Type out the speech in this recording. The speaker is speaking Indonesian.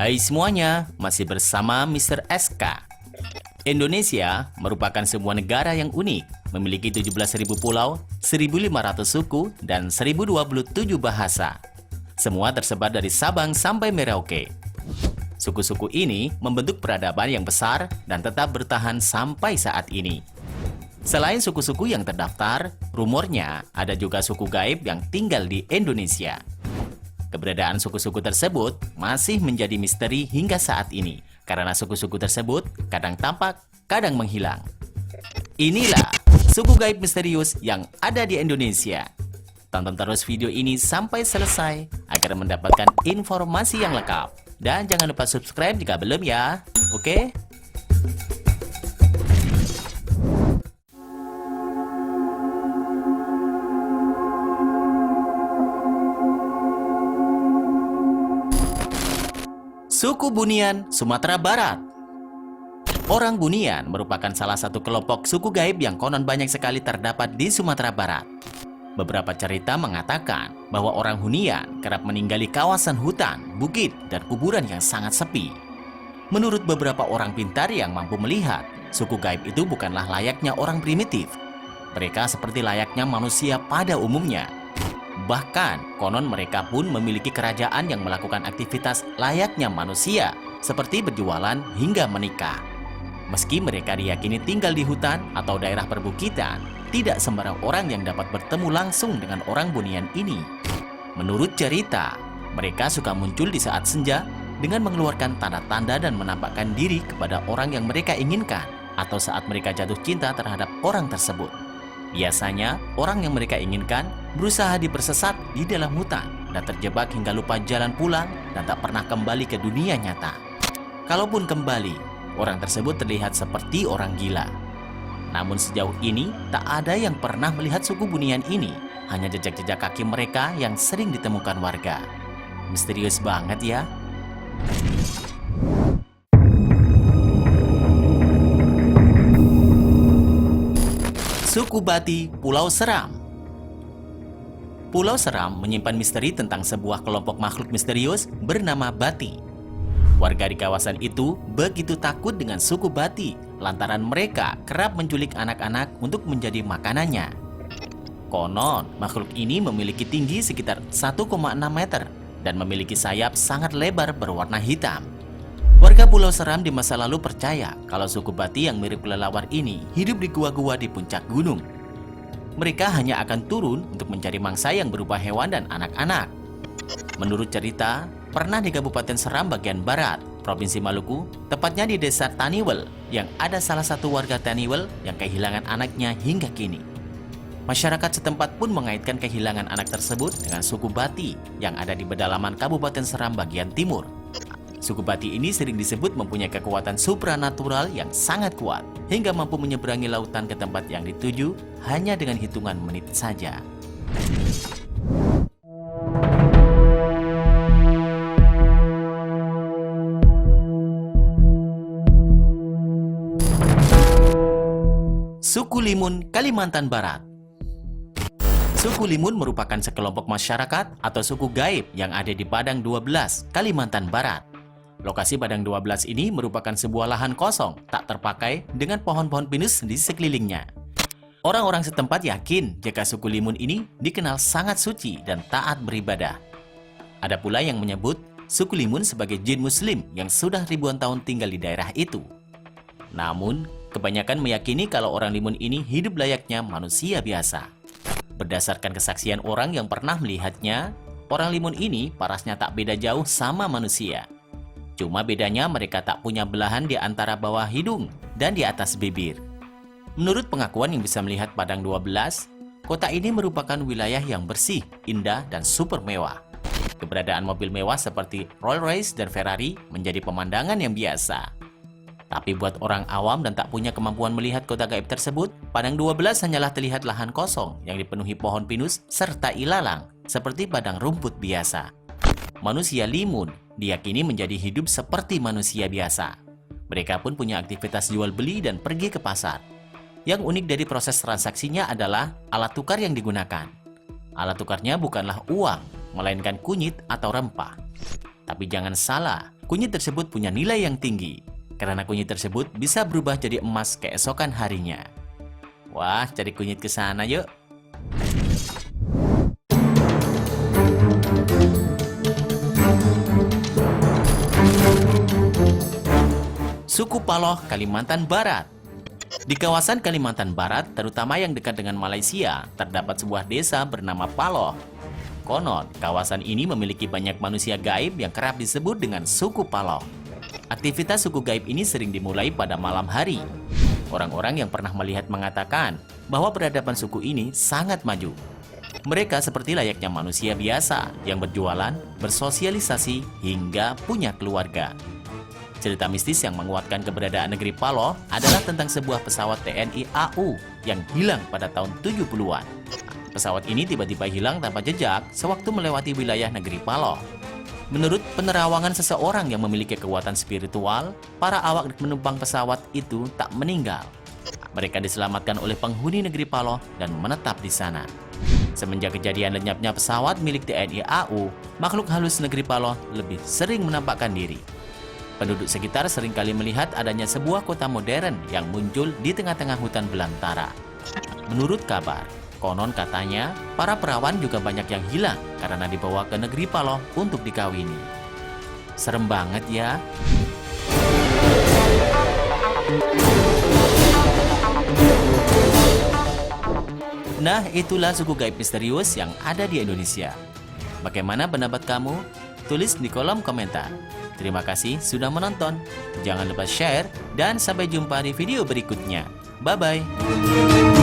Hai semuanya, masih bersama Mr. SK. Indonesia merupakan sebuah negara yang unik, memiliki 17.000 pulau, 1.500 suku, dan 1.027 bahasa. Semua tersebar dari Sabang sampai Merauke. Suku-suku ini membentuk peradaban yang besar dan tetap bertahan sampai saat ini. Selain suku-suku yang terdaftar, rumornya ada juga suku gaib yang tinggal di Indonesia. Keberadaan suku-suku tersebut masih menjadi misteri hingga saat ini, karena suku-suku tersebut kadang tampak, kadang menghilang. Inilah suku gaib misterius yang ada di Indonesia. Tonton terus video ini sampai selesai agar mendapatkan informasi yang lengkap. Dan jangan lupa subscribe jika belum ya, oke? Suku Bunian, Sumatera Barat. Orang Bunian merupakan salah satu kelompok suku gaib yang konon banyak sekali terdapat di Sumatera Barat. Beberapa cerita mengatakan bahwa orang Hunian kerap meninggali kawasan hutan, bukit, dan kuburan yang sangat sepi. Menurut beberapa orang pintar yang mampu melihat, suku gaib itu bukanlah layaknya orang primitif. Mereka seperti layaknya manusia pada umumnya. Bahkan, konon mereka pun memiliki kerajaan yang melakukan aktivitas layaknya manusia, seperti berjualan hingga menikah. Meski mereka diyakini tinggal di hutan atau daerah perbukitan, tidak sembarang orang yang dapat bertemu langsung dengan orang Bunian ini. Menurut cerita, mereka suka muncul di saat senja dengan mengeluarkan tanda-tanda dan menampakkan diri kepada orang yang mereka inginkan, atau saat mereka jatuh cinta terhadap orang tersebut. Biasanya, orang yang mereka inginkan berusaha dipersesat di dalam hutan dan terjebak hingga lupa jalan pulang dan tak pernah kembali ke dunia nyata. Kalaupun kembali, orang tersebut terlihat seperti orang gila. Namun sejauh ini, tak ada yang pernah melihat suku Bunian ini, hanya jejak-jejak kaki mereka yang sering ditemukan warga. Misterius banget ya. Suku Bati, Pulau Seram. Pulau Seram menyimpan misteri tentang sebuah kelompok makhluk misterius bernama Bati. Warga di kawasan itu begitu takut dengan suku Bati lantaran mereka kerap menculik anak-anak untuk menjadi makanannya. Konon, makhluk ini memiliki tinggi sekitar 1,6 meter dan memiliki sayap sangat lebar berwarna hitam. Warga Pulau Seram di masa lalu percaya kalau suku Bati yang mirip kelelawar ini hidup di gua-gua di puncak gunung. Mereka hanya akan turun untuk mencari mangsa yang berupa hewan dan anak-anak. Menurut cerita, pernah di Kabupaten Seram bagian barat, Provinsi Maluku, tepatnya di desa Taniwel, yang ada salah satu warga Taniwel yang kehilangan anaknya hingga kini. Masyarakat setempat pun mengaitkan kehilangan anak tersebut dengan suku Bati yang ada di pedalaman Kabupaten Seram bagian timur. Suku Bati ini sering disebut mempunyai kekuatan supranatural yang sangat kuat, hingga mampu menyeberangi lautan ke tempat yang dituju hanya dengan hitungan menit saja. Suku Limun, Kalimantan Barat. Suku Limun merupakan sekelompok masyarakat atau suku gaib yang ada di Padang 12, Kalimantan Barat. Lokasi Padang 12 ini merupakan sebuah lahan kosong tak terpakai dengan pohon-pohon pinus di sekelilingnya. Orang-orang setempat yakin jika suku Limun ini dikenal sangat suci dan taat beribadah. Ada pula yang menyebut suku Limun sebagai jin muslim yang sudah ribuan tahun tinggal di daerah itu. Namun, kebanyakan meyakini kalau orang Limun ini hidup layaknya manusia biasa. Berdasarkan kesaksian orang yang pernah melihatnya, orang Limun ini parasnya tak beda jauh sama manusia. Cuma bedanya mereka tak punya belahan di antara bawah hidung dan di atas bibir. Menurut pengakuan yang bisa melihat Padang 12, kota ini merupakan wilayah yang bersih, indah, dan super mewah. Keberadaan mobil mewah seperti Rolls-Royce dan Ferrari menjadi pemandangan yang biasa. Tapi buat orang awam dan tak punya kemampuan melihat kota gaib tersebut, Padang 12 hanyalah terlihat lahan kosong yang dipenuhi pohon pinus serta ilalang, seperti padang rumput biasa. Manusia Limun diyakini menjadi hidup seperti manusia biasa. Mereka pun punya aktivitas jual beli dan pergi ke pasar. Yang unik dari proses transaksinya adalah alat tukar yang digunakan. Alat tukarnya bukanlah uang, melainkan kunyit atau rempah. Tapi jangan salah, kunyit tersebut punya nilai yang tinggi. Karena kunyit tersebut bisa berubah jadi emas keesokan harinya. Wah, cari kunyit ke sana yuk. Suku Paloh, Kalimantan Barat. Di kawasan Kalimantan Barat, terutama yang dekat dengan Malaysia, terdapat sebuah desa bernama Paloh. Konon, kawasan ini memiliki banyak manusia gaib yang kerap disebut dengan suku Paloh. Aktivitas suku gaib ini sering dimulai pada malam hari. Orang-orang yang pernah melihat mengatakan bahwa peradaban suku ini sangat maju. Mereka seperti layaknya manusia biasa yang berjualan, bersosialisasi, hingga punya keluarga. Cerita mistis yang menguatkan keberadaan negeri Paloh adalah tentang sebuah pesawat TNI AU yang hilang pada tahun 70-an. Pesawat ini tiba-tiba hilang tanpa jejak sewaktu melewati wilayah negeri Paloh. Menurut penerawangan seseorang yang memiliki kekuatan spiritual, para awak penumpang pesawat itu tak meninggal. Mereka diselamatkan oleh penghuni negeri Paloh dan menetap di sana. Semenjak kejadian lenyapnya pesawat milik TNI AU, makhluk halus negeri Paloh lebih sering menampakkan diri. Penduduk sekitar seringkali melihat adanya sebuah kota modern yang muncul di tengah-tengah hutan belantara. Menurut kabar, konon katanya para perawan juga banyak yang hilang karena dibawa ke negeri Paloh untuk dikawini. Serem banget ya. Nah, itulah suku gaib misterius yang ada di Indonesia. Bagaimana pendapat kamu? Tulis di kolom komentar. Terima kasih sudah menonton. Jangan lupa share dan sampai jumpa di video berikutnya. Bye-bye.